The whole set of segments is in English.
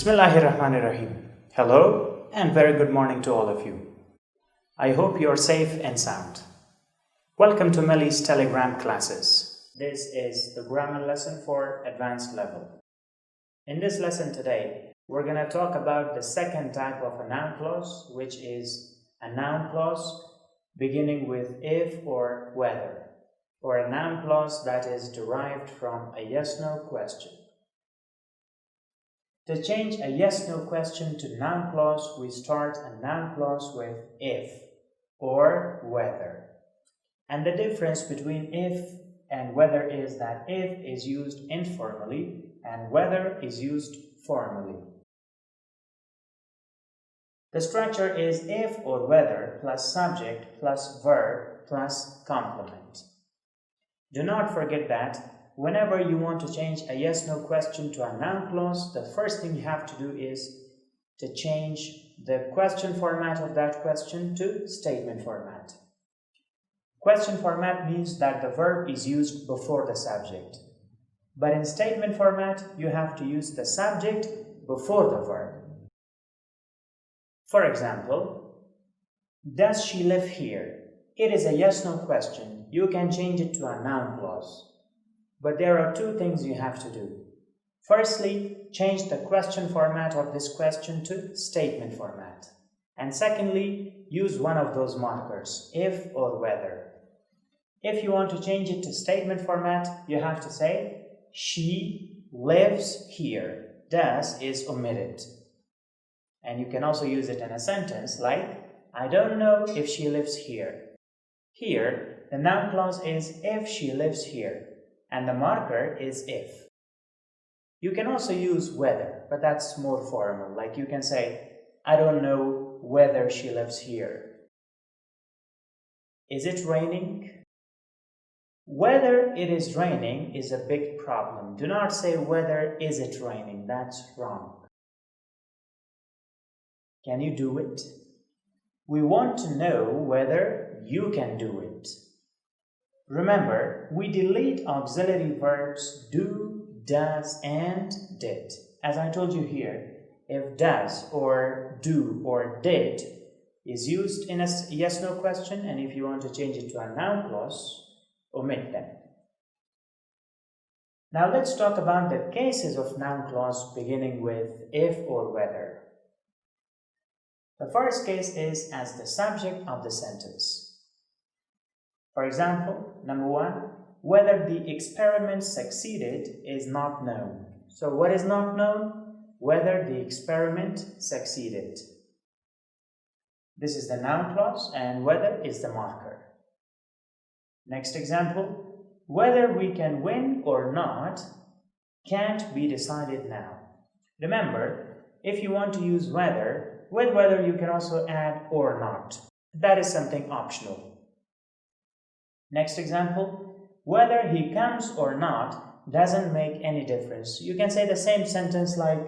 Bismillahirrahmanirrahim. Hello and very good morning to all of you. I hope you are safe and sound. Welcome to Melly's Telegram classes. This is the grammar lesson for advanced level. In this lesson today, we're going to talk about the second type of a noun clause, which is a noun clause beginning with if or whether, or a noun clause that is derived from a yes-no question. To change a yes-no question to noun clause, we start a noun clause with if or whether. And the difference between if and whether is that if is used informally and whether is used formally. The structure is if or whether plus subject plus verb plus complement. Do not forget that whenever you want to change a yes-no question to a noun clause, the first thing you have to do is to change the question format of that question to statement format. Question format means that the verb is used before the subject. But in statement format, you have to use the subject before the verb. For example, does she live here? It is a yes-no question. You can change it to a noun clause. But there are two things you have to do. Firstly, change the question format of this question to statement format. And secondly, use one of those markers, if or whether. If you want to change it to statement format, you have to say, she lives here. Does is omitted. And you can also use it in a sentence like, I don't know if she lives here. Here, the noun clause is if she lives here. And the marker is if. You can also use whether, but that's more formal. Like you can say, I don't know whether she lives here. Is it raining? Whether it is raining is a big problem. Do not say whether is it raining. That's wrong. Can you do it? We want to know whether you can do it. Remember, we delete auxiliary verbs do, does, and did. As I told you here, if does or do or did is used in a yes-no question, and if you want to change it to a noun clause, omit them. Now let's talk about the cases of noun clause beginning with if or whether. The first case is as the subject of the sentence. For example, number one, whether the experiment succeeded is not known. So what is not known? Whether the experiment succeeded. This is the noun clause and whether is the marker. Next example, whether we can win or not can't be decided now. Remember, if you want to use whether, with whether you can also add or not. That is something optional. Next example, whether he comes or not doesn't make any difference. You can say the same sentence like,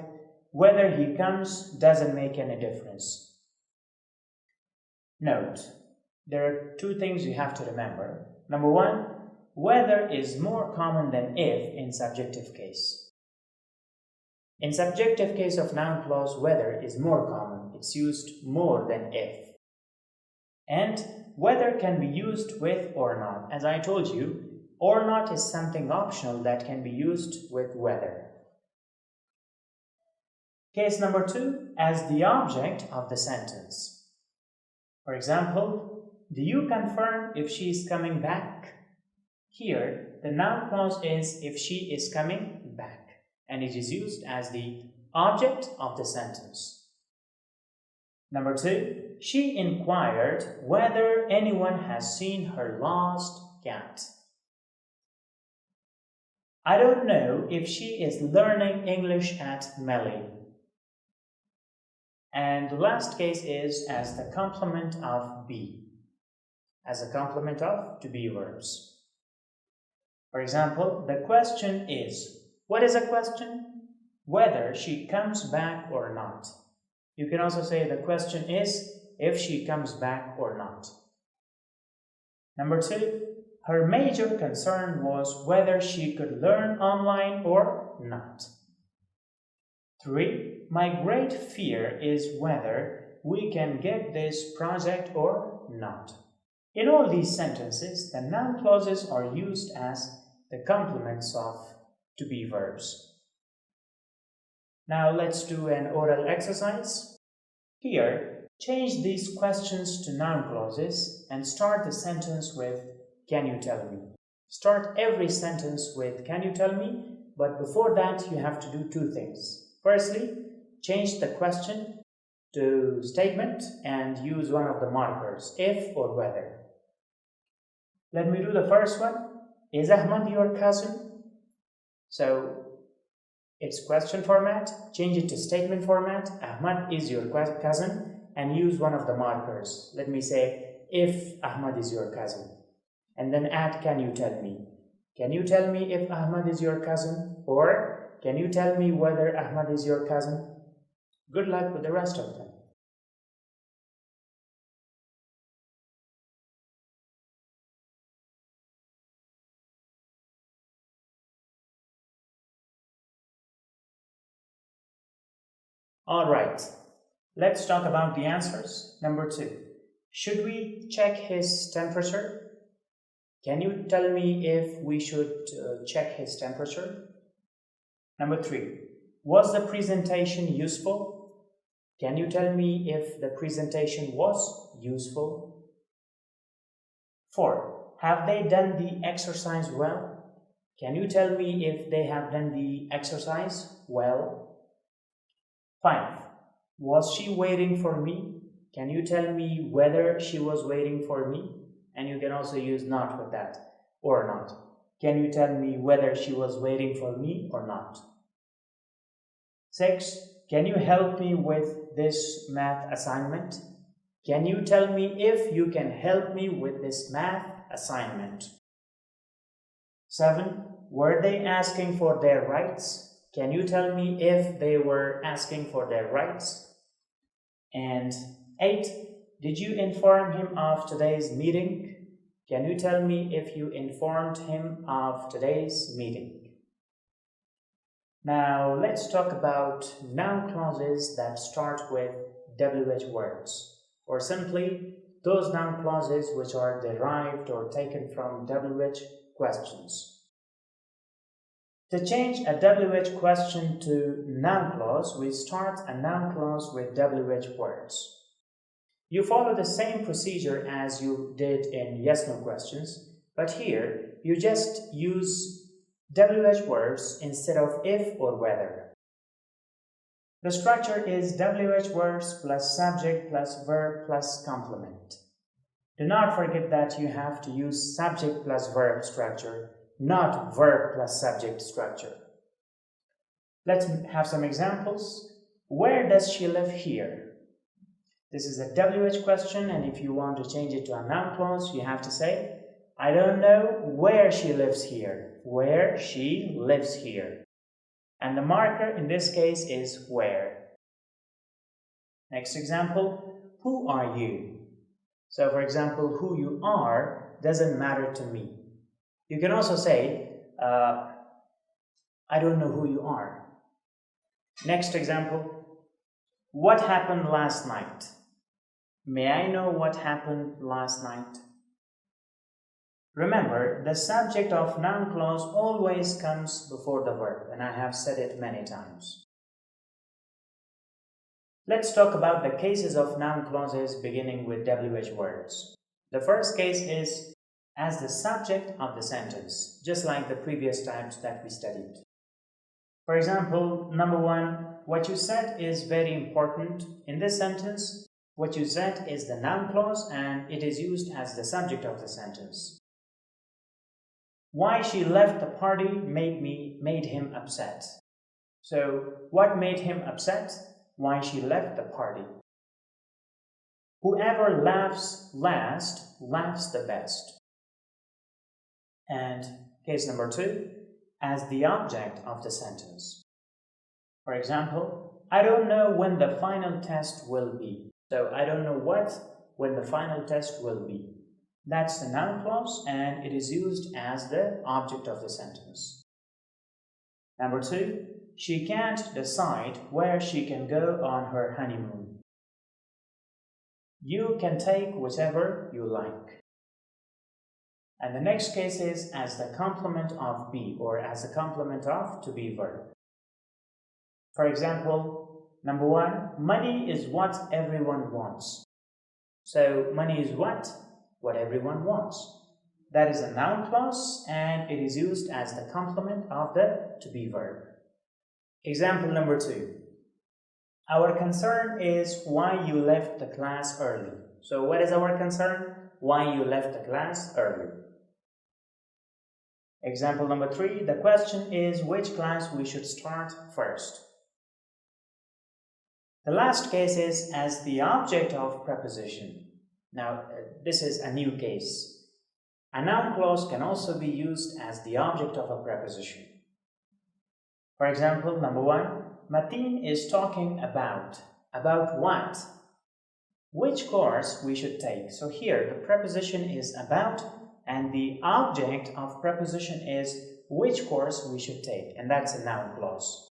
whether he comes doesn't make any difference. Note, there are two things you have to remember. Number one, whether is more common than if in subjective case. In subjective case of noun clause, whether is more common. It's used more than if. And whether can be used with or not. As I told you, or not is something optional that can be used with whether. Case number two, as the object of the sentence. For example, do you confirm if she is coming back? Here, the noun clause is if she is coming back, and it is used as the object of the sentence. Number two, she inquired whether anyone has seen her lost cat. I don't know if she is learning English at Melly. And the last case is as the complement of be, as a complement of to be verbs. For example, the question is, what is a question? Whether she comes back or not. You can also say the question is if she comes back or not. Number two, her major concern was whether she could learn online or not. 3. my great fear is whether we can get this project or not. In all these sentences, the noun clauses are used as the complements of to be verbs. Now let's do an oral exercise. Here, change these questions to noun clauses and start the sentence with "Can you tell me?" Start every sentence with "Can you tell me?" But before that, you have to do two things. Firstly, change the question to statement and use one of the markers, if or whether. Let me do the first one. Is Ahmad your cousin? So it's question format, change it to statement format. Ahmad is your cousin, and use one of the markers. Let me say, if Ahmad is your cousin. And then add "Can you tell me?" Can you tell me if Ahmad is your cousin? Or can you tell me whether Ahmad is your cousin? Good luck with the rest of them. Alright, let's talk about the answers. Number 2. Should we check his temperature? Can you tell me if we should check his temperature? Number 3. Was the presentation useful? Can you tell me if the presentation was useful? 4. Have they done the exercise well? Can you tell me if they have done the exercise well? 5. Was she waiting for me? Can you tell me whether she was waiting for me? And you can also use not with that, or not. Can you tell me whether she was waiting for me or not? 6. Can you help me with this math assignment? Can you tell me if you can help me with this math assignment? 7. Were they asking for their rights? Can you tell me if they were asking for their rights? And 8. Did you inform him of today's meeting? Can you tell me if you informed him of today's meeting? Now let's talk about noun clauses that start with WH words, or simply those noun clauses which are derived or taken from WH questions. To change a WH question to noun clause, we start a noun clause with WH words. You follow the same procedure as you did in yes-no questions, but here you just use WH words instead of if or whether. The structure is WH words plus subject plus verb plus complement. Do not forget that you have to use subject plus verb structure, not verb plus subject structure. Let's have some examples. Where does she live here? This is a WH question, and if you want to change it to a noun clause, you have to say, I don't know where she lives here. Where she lives here. And the marker in this case is where. Next example, who are you? So for example, who you are doesn't matter to me. You can also say, I don't know who you are. Next example, what happened last night? May I know what happened last night? Remember, the subject of noun clause always comes before the verb, and I have said it many times. Let's talk about the cases of noun clauses beginning with WH words. The first case is as the subject of the sentence, just like the previous types that we studied. For example, number 1, what you said is very important. In this sentence, what you said is the noun clause and it is used as the subject of the sentence. Why she left the party made him upset. So, what made him upset? Why she left the party. Whoever laughs last laughs the best. And case number 2, as the object of the sentence. For example, I don't know when the final test will be. So I don't know when the final test will be. That's the noun clause and it is used as the object of the sentence. Number 2, she can't decide where she can go on her honeymoon. You can take whichever you like. And the next case is as the complement of be or as the complement of to be verb. For example, number 1, money is what everyone wants. So money is what? What everyone wants. That is a noun clause and it is used as the complement of the to be verb. Example number 2. Our concern is why you left the class early. So what is our concern? Why you left the class early. Example number 3. The question is which class we should start first. The last case is as the object of preposition. Now, this is a new case. A noun clause can also be used as the object of a preposition. For example, number 1, Mateen is talking about. About what? Which course we should take. So here, the preposition is about and the object of preposition is which course we should take. And that's a noun clause.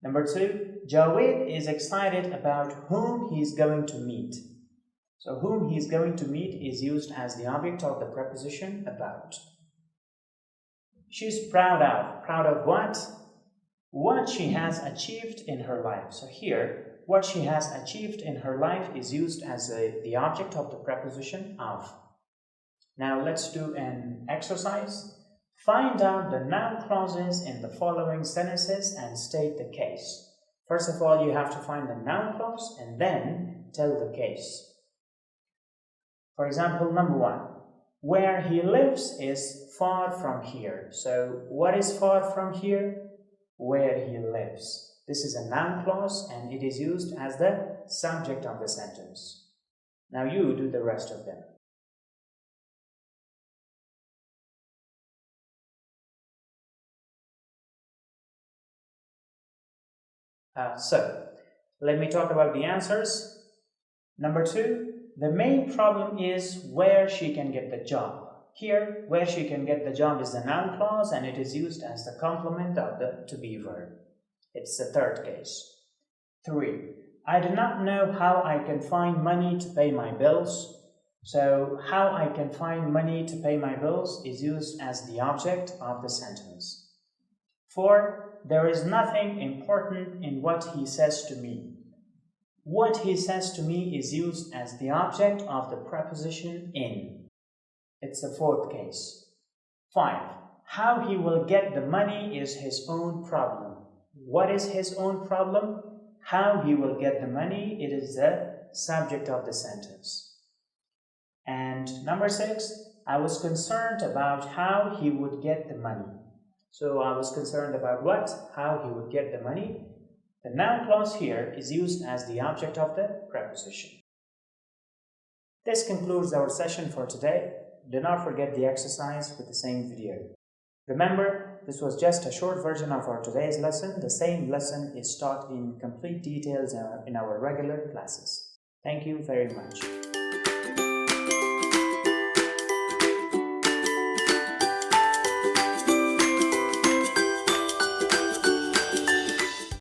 Number 2, Jawed is excited about whom he's going to meet. So whom he's going to meet is used as the object of the preposition about. She's proud of. Proud of what? What she has achieved in her life. So here, what she has achieved in her life is used as the object of the preposition of. Now let's do an exercise. Find out the noun clauses in the following sentences and state the case. First of all, you have to find the noun clause and then tell the case. For example, number 1, where he lives is far from here. So what is far from here? Where he lives. This is a noun clause and it is used as the subject of the sentence. Now you do the rest of them. So, let me talk about the answers. Number 2, the main problem is where she can get the job. Here, where she can get the job is the noun clause and it is used as the complement of the to be verb. It's the third case. 3, I do not know how I can find money to pay my bills. So, how I can find money to pay my bills is used as the object of the sentence. 4, there is nothing important in what he says to me. What he says to me is used as the object of the preposition in. It's the fourth case. 5, how he will get the money is his own problem. What is his own problem? How he will get the money, it is the subject of the sentence. And number 6, I was concerned about how he would get the money. So I was concerned about what? How he would get the money. The noun clause here is used as the object of the preposition. This concludes our session for today. Do not forget the exercise with the same video. Remember, this was just a short version of our today's lesson. The same lesson is taught in complete details in our regular classes. Thank you very much.